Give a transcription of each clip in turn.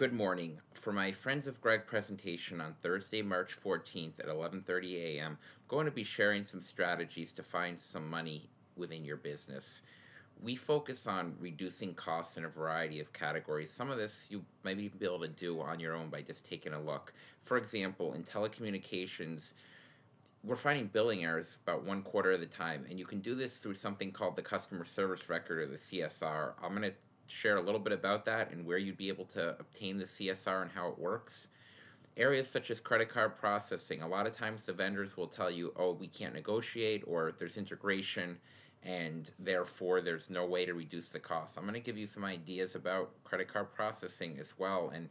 Good morning. For my Friends of Greg presentation on Thursday, March 14th at 11:30 a.m., I'm going to be sharing some strategies to find some money within your business. We focus on reducing costs in a variety of categories. Some of this you might even be able to do on your own by just taking a look. For example, in telecommunications, we're finding billing errors about one quarter of the time, and you can do this through something called the customer service record, or the CSR. I'm going to share a little bit about that and where you'd be able to obtain the CSR and how it works. Areas such as credit card processing, a lot of times the vendors will tell you, oh, we can't negotiate, or there's integration, and therefore there's no way to reduce the cost. I'm going to give you some ideas about credit card processing as well, and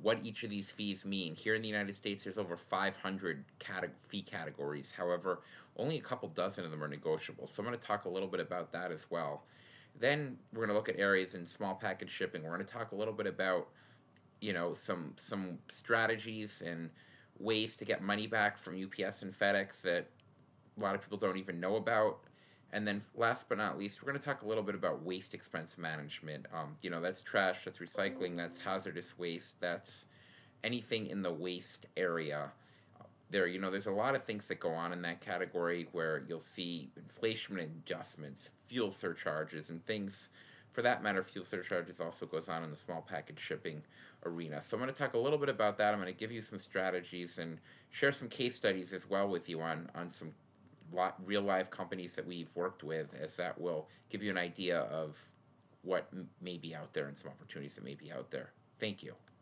what each of these fees mean. Here in the United States, there's over 500 fee categories. However, only a couple dozen of them are negotiable. So I'm going to talk a little bit about that as well. Then we're going to look at areas in small package shipping. We're going to talk a little bit about, some strategies and ways to get money back from UPS and FedEx that a lot of people don't even know about. And then last but not least, we're going to talk a little bit about waste expense management. That's trash, that's recycling, that's hazardous waste, that's anything in the waste area. There's a lot of things that go on in that category where you'll see inflation adjustments, fuel surcharges, and things. For that matter, fuel surcharges also goes on in the small package shipping arena. So I'm going to talk a little bit about that. I'm going to give you some strategies and share some case studies as well with you on some real life companies that we've worked with, as that will give you an idea of what may be out there and some opportunities that may be out there. Thank you.